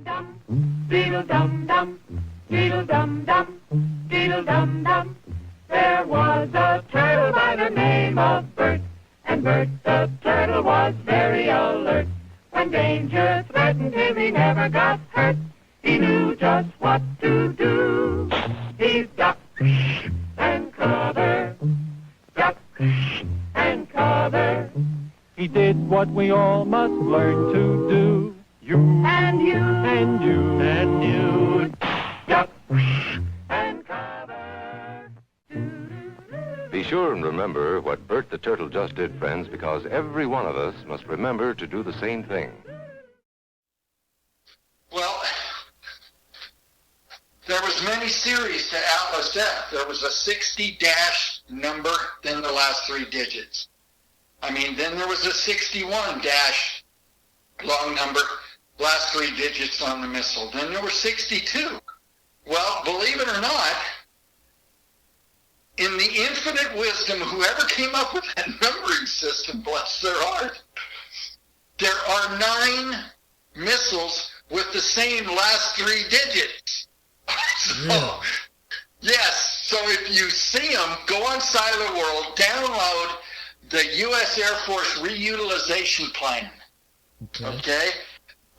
Dum, beetle dum dum, beetle dum dum, beetle dum dum. There was a turtle by the name of Bert, and Bert the turtle was very alert. When danger threatened him, he never got hurt. He knew just what to do. He ducked and covered, ducked and covered. He did what we all must learn to do. You and you and you and you duck and cover. Be sure and remember what Bert the Turtle just did, friends, because every one of us must remember to do the same thing. Well, there was many series to Atlas F. There was a 60 dash number, then the last three digits. Then there was a 61 dash long number, last three digits on the missile. Then there were 62. Well, believe it or not, in the infinite wisdom, whoever came up with that numbering system, bless their heart, there are 9 missiles with the same last three digits. So, yes, so if you see them, go on Siloworld, download the U.S. Air Force Reutilization Plan. Okay?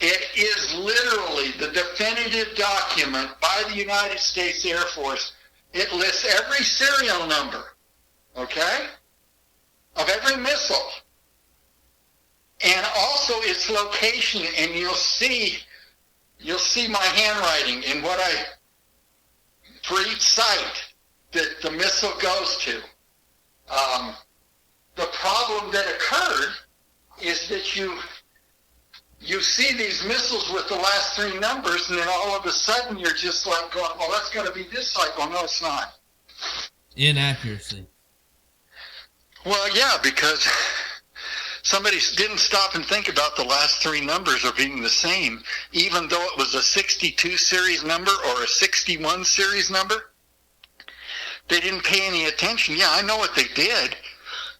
It is literally the definitive document by the United States Air Force. It lists every serial number, okay, of every missile, and also its location. And you'll see my handwriting in what for each site that the missile goes to. The problem that occurred is that you see these missiles with the last three numbers, and then all of a sudden you're just like going, well, that's going to be this site. Well, no, it's not. Inaccuracy. Well, yeah, because somebody didn't stop and think about the last three numbers are being the same, even though it was a 62 series number or a 61 series number. They didn't pay any attention. Yeah, I know what they did.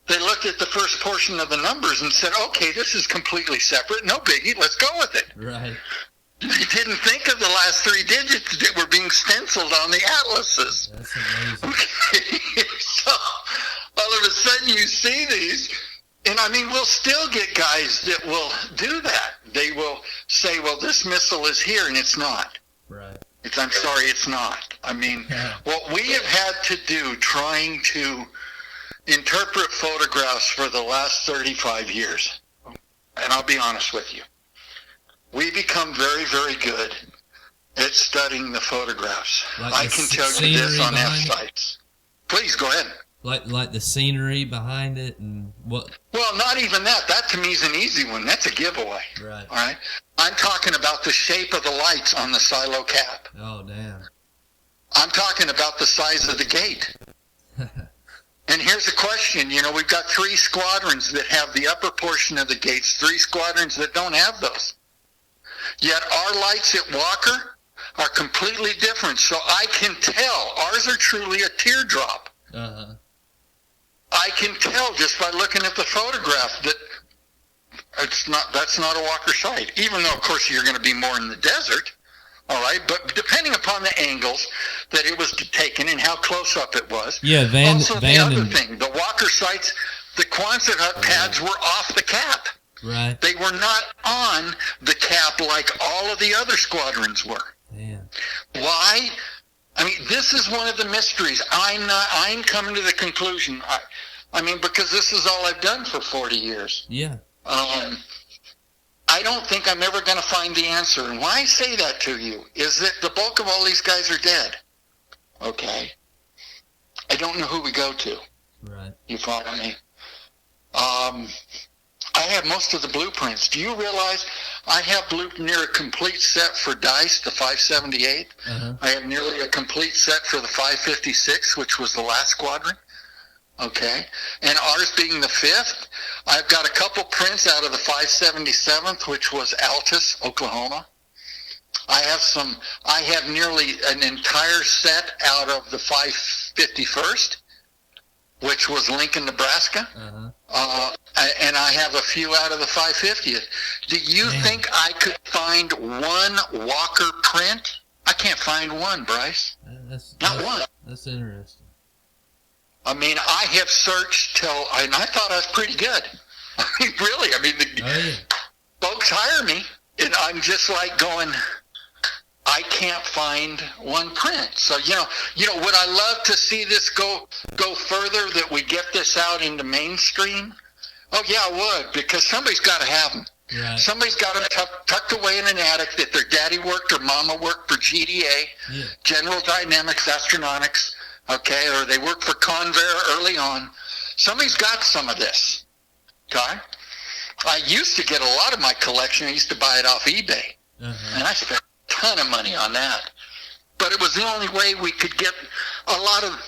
They looked at the first portion of the numbers and said, okay, this is completely separate. No biggie. Let's go with it. Right. They didn't think of the last three digits that were being stenciled on the atlases. That's amazing. Okay. So all of a sudden you see these, and we'll still get guys that will do that. They will say, well, this missile is here, and it's not. Right. I'm sorry, it's not. What we have had to do trying to interpret photographs for the last 35 years, and I'll be honest with you, we become very, very good at studying the photographs. Like I can tell you this on F sites. Please, go ahead. Like the scenery behind it and what? Well, not even that. That to me is an easy one. That's a giveaway. Right. All right? I'm talking about the shape of the lights on the silo cap. Oh, damn. I'm talking about the size of the gate. And here's a question. We've got 3 squadrons that have the upper portion of the gates, 3 squadrons that don't have those. Yet our lights at Walker are completely different. So I can tell ours are truly a teardrop. Uh-huh. I can tell just by looking at the photograph that that's not a Walker site. Even though, of course, you're going to be more in the desert. All right, but depending upon the angles that it was taken and how close up it was. Yeah, Also, the other thing, the Walker sites, the Quonset hut pads were off the cap. Right. They were not on the cap like all of the other squadrons were. Yeah. Why? This is one of the mysteries. I'm coming to the conclusion. Because this is all I've done for 40 years. Yeah. I don't think I'm ever going to find the answer. And why I say that to you is that the bulk of all these guys are dead. Okay. I don't know who we go to. Right. You follow me? I have most of the blueprints. Do you realize I have near a complete set for DICE, the 578? Uh-huh. I have nearly a complete set for the 556, which was the last squadron. Okay. And ours being the 5th, I've got a couple prints out of the 577th, which was Altus, Oklahoma. I have nearly an entire set out of the 551st. which was Lincoln, Nebraska. And I have a few out of the 550th. Do you think I could find one Walker print? I can't find one, Bryce. Not one. That's interesting. I mean, I have searched and I thought I was pretty good. I mean, really. I mean, folks hire me, and I'm just like going, I can't find one print. So, you know, would I love to see this go further, that we get this out into mainstream? Oh, yeah, I would, because somebody's got to have them. Right. Somebody's got them tucked away in an attic that their daddy worked or mama worked for GDA, General Dynamics, Astronautics, okay, or they worked for Convair early on. Somebody's got some of this, okay? I used to get a lot of my collection. I used to buy it off eBay, and I spent a ton of money on that. But it was the only way we could get a lot of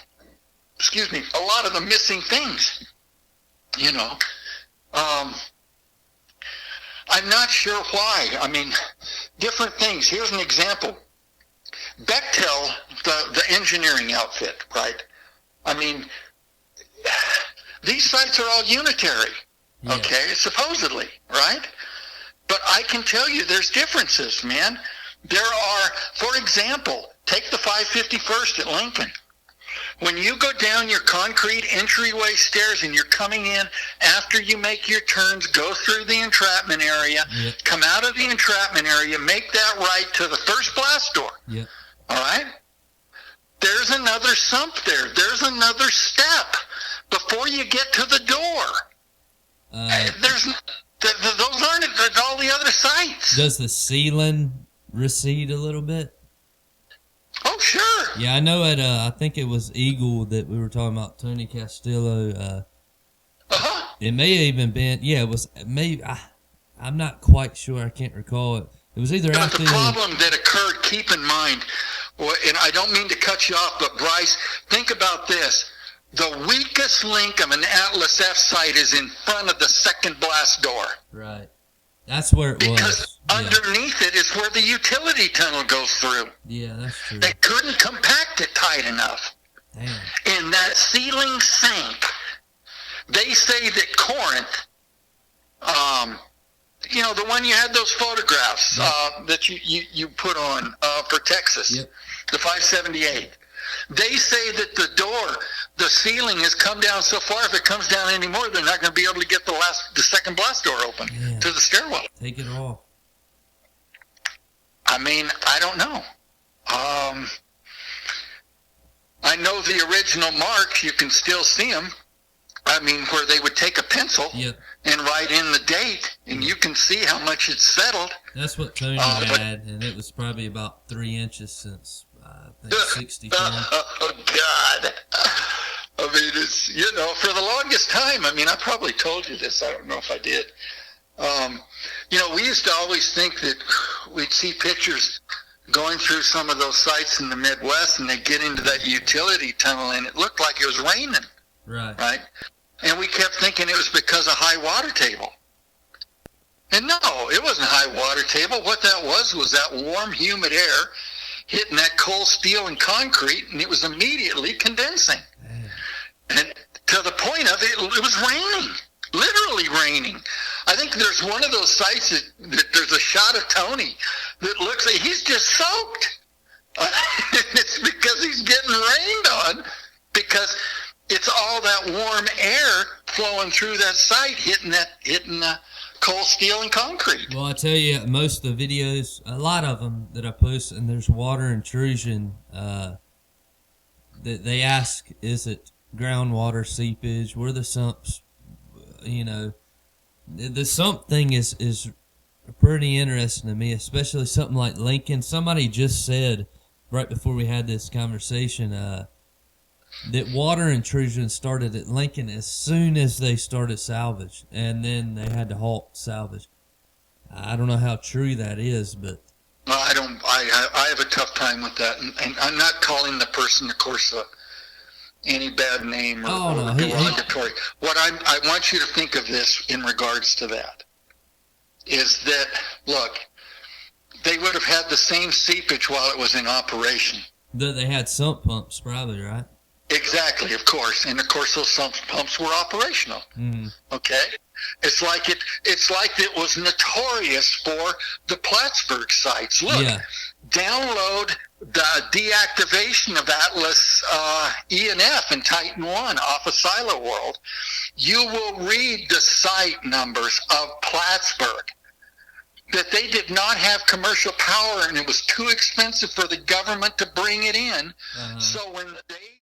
the missing things, you know. I'm not sure why. I mean, different things. Here's an example. Bechtel, the engineering outfit, right? I mean, these sites are all unitary, okay, supposedly, right? But I can tell you there's differences, man. There are, for example, take the 551st at Lincoln. When you go down your concrete entryway stairs and you're coming in, after you make your turns, go through the entrapment area, come out of the entrapment area, make that right to the first blast door. All right? There's another sump there. There's another step before you get to the door. Those aren't at all the other sites. Does the ceiling recede a little bit? Oh, sure. Yeah, I know I think it was Eagle that we were talking about, Tony Castillo. It may have even been, it was, maybe, I'm not quite sure, I can't recall it. It was either after the problem that occurred, keep in mind, and I don't mean to cut you off, but Bryce, think about this. The weakest link of an Atlas F site is in front of the second blast door. Right. That's where it was. Because underneath it is where the utility tunnel goes through. Yeah, that's true. They couldn't compact it tight enough. Damn. In that ceiling sink, they say that Corinth, you know, the one you had those photographs that you put on for Texas, the 578. They say that the ceiling has come down so far, if it comes down anymore, they're not going to be able to get the second blast door open to the stairwell. Take it off. I mean, I don't know. I know the original marks, you can still see them. I mean, where they would take a pencil and write in the date, and you can see how much it's settled. That's what Tony had, and it was probably about 3 inches since, I think, 64. Oh, God. I mean, it's, you know, for the longest time, I mean, I probably told you this. I don't know if I did. You know, we used to always think that we'd see pictures going through some of those sites in the Midwest, and they'd get into that utility tunnel, and it looked like it was raining. Right? And we kept thinking it was because of high water table. And no, it wasn't high water table. What that was that warm, humid air hitting that cold steel and concrete, and it was immediately condensing. And to the point of it was raining, literally raining. I think there's one of those sites that there's a shot of Tony that looks like he's just soaked. It's because he's getting rained on, because it's all that warm air flowing through that site, hitting the cold steel and concrete. Well, I tell you, most of the videos, a lot of them that I post, and there's water intrusion, that they ask, is it groundwater seepage? Where the sumps, you know, the sump thing is pretty interesting to me, especially something like Lincoln. Somebody just said right before we had this conversation that water intrusion started at Lincoln as soon as they started salvage, and then they had to halt salvage. I don't know how true that is, but I have a tough time with that, and I'm not calling the person, of course, any bad name or derogatory. What I want you to think of this in regards to that is that, look, they would have had the same seepage while it was in operation. They had sump pumps, probably, right? Exactly, of course. And of course those sump pumps were operational. Okay? It's like it was notorious for the Plattsburgh sites. Look, Yeah. download the deactivation of Atlas E&F and Titan 1 off of Siloworld. You will read the site numbers of Plattsburgh, that they did not have commercial power and it was too expensive for the government to bring it in. So when they